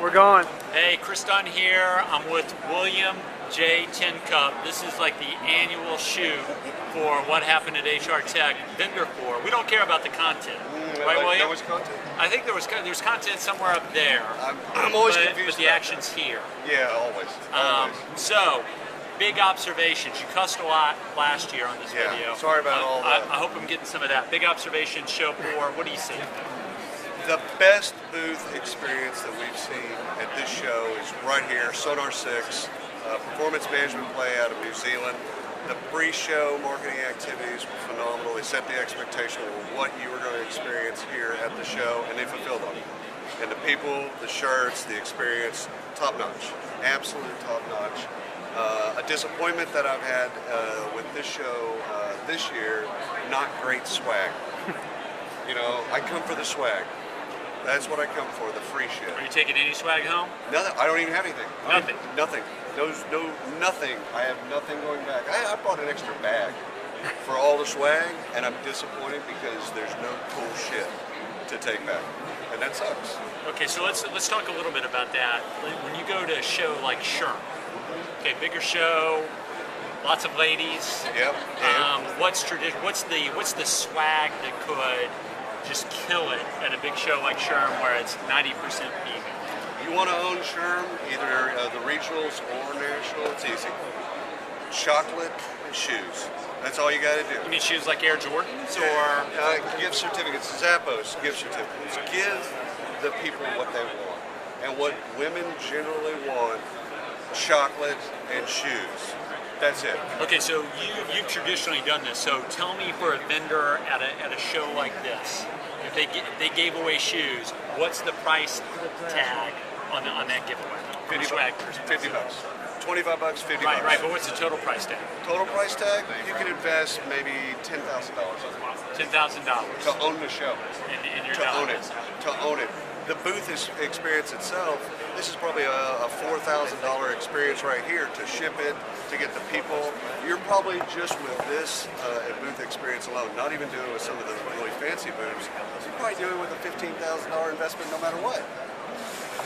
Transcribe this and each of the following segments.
We're going. Hey, Kris Dunn here. I'm with William J. Tincup. This is like the annual shoot for what happened at HR Tech Vendor 4. We don't care about the content, right, William? There was content? I think there's content somewhere up there. I'm always confused. But the action's here. Yeah, always. So, big observations. You cussed a lot last year on this video. Sorry about all that. I hope I'm getting some of that. Big observations, show 4. What do you see? The best booth experience that we've seen at this show is right here, Sonar 6, performance management play out of New Zealand. The pre-show marketing activities were phenomenal. They set the expectation of what you were going to experience here at the show, and they fulfilled on it. And the people, the shirts, the experience, top-notch, absolute top-notch. A disappointment that I've had with this show this year, not great swag. You know, I come for the swag. That's what I come for, the free shit. Are you taking any swag home? Nothing. I don't even have anything. Nothing? Nothing. Nothing. I have nothing going back. I bought an extra bag for all the swag, and I'm disappointed because there's no cool shit to take back. And that sucks. Okay, so let's talk a little bit about that. When you go to a show like SHRM, okay, bigger show, lots of ladies. Yep. What's the swag that could just kill it at a big show like SHRM where it's 90% female? You want to own SHRM, either the regionals or national, it's easy. Chocolate and shoes. That's all you got to do. You mean shoes like Air Jordans or? Gift certificates, Zappos, gift certificates. Give the people what they want. And what women generally want, chocolate and shoes. That's it. Okay, so you've traditionally done this. So tell me, for a vendor at a show like this, if they gave away shoes, what's the price tag on that giveaway? 50 bucks. 25 bucks, 50 bucks. Right, but what's the total price tag? Total price tag, you can invest maybe $10,000 on it. $10,000 to own the show. In your to own it. dollars. To own it. The booth experience itself, this is probably a $4,000 experience right here to ship it, to get the people. You're probably just with this booth experience alone, not even doing it with some of the really fancy booths, you're probably doing it with a $15,000 investment no matter what.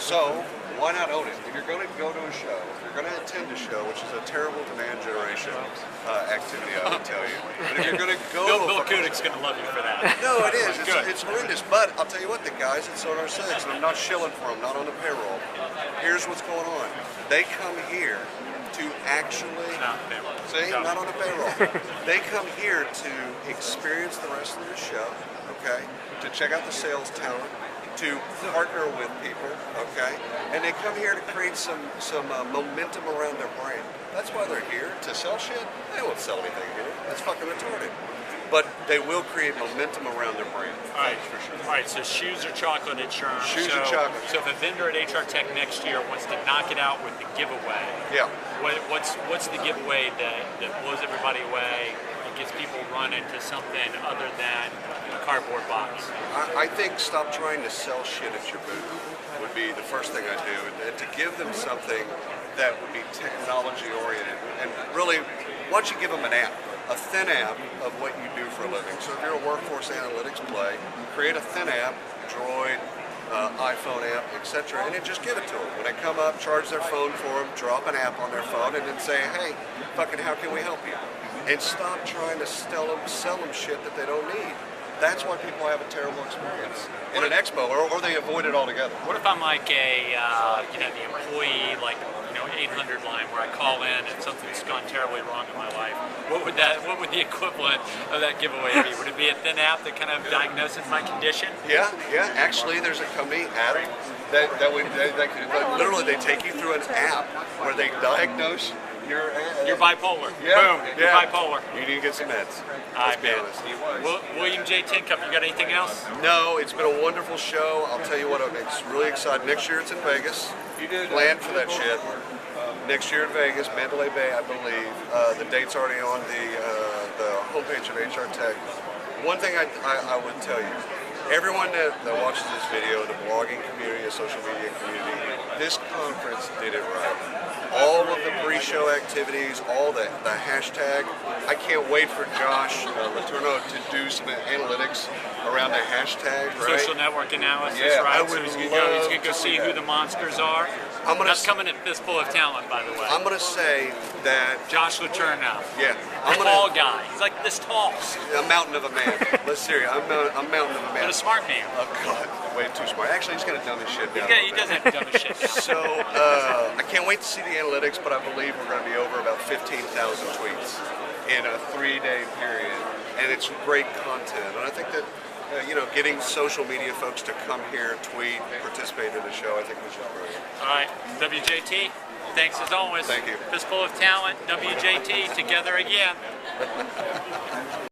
So, why not own it? If you're going to go to a show, if you're going to attend a show, which is a terrible demand generation activity, I would tell you. But if you're going to go Bill Kudik's going to love you for that. No, it is. It's horrendous. But I'll tell you what, the guys at Sonar 6, and I'm not shilling for them, not on the payroll. Here's what's going on. They come here to actually, not on the payroll. They come here to experience the rest of the show, okay? To check out the sales talent, to partner with people, okay? And they come here to create some momentum around their brand. That's why they're here, to sell shit. They won't sell anything here. That's fucking retarded. But they will create momentum around their brand. All right, for sure. All right, so shoes or chocolate at SHRM. Shoes or chocolate. So if a vendor at HR Tech next year wants to knock it out with the giveaway, what's the giveaway that blows everybody away and gets people running to something other than a cardboard box? I think stop trying to sell shit at your booth would be the first thing I'd do, and to give them something that would be technology oriented. And really, why don't you give them an app? A thin app of what you do for a living. So if you're a workforce analytics play, create a thin app, Droid, iPhone app, etc., and then just give it to them. When they come up, charge their phone for them, drop an app on their phone, and then say, hey, fucking how can we help you? And stop trying to sell them shit that they don't need. That's why people have a terrible experience in an expo, or they avoid it altogether. What if I'm like the employee, 800 line where I call in and something's gone terribly wrong in my life? What would the equivalent of that giveaway be? Would it be a thin app that kind of diagnoses my condition? Yeah. Actually, there's a company, Adam, literally they take you through an app where they diagnose you're bipolar. Yeah, Boom. You're bipolar. You need to get some meds. Let's be honest. William J. Tincup, you got anything else? No, it's been a wonderful show. I'll tell you what, I'm really excited. Next year it's in Vegas. Plan for that shit. Next year in Vegas, Mandalay Bay, I believe. The date's already on the homepage of HR Tech. One thing I would tell you, everyone that watches this video, the blogging community, the social media community, this conference did it right. All of the pre-show activities, all the hashtag. I can't wait for Josh Letourneau to do some analytics around a hashtag, right? Social network analysis, Yeah, I right? would so he's love gonna go to see see who that. the monsters are. I'm gonna That's s- coming at Fistful of Talent, by the way. I'm gonna say that, Josh Letourneau. yeah, A tall guy. He's like this tall, a mountain of a man. Let's serious. I'm a mountain of a man. but a smart man. Oh God, way too smart. Actually, he's gonna dumb his shit down. He doesn't have dumb as shit now. So I can't wait to see the analytics, but I believe we're going to be over about 15,000 tweets in a 3-day period, and it's great content. And I think that getting social media folks to come here, tweet, participate in the show, I think this is great. All right, WJT. Thanks as always. Thank you. Fistful of Talent, WJT, together again.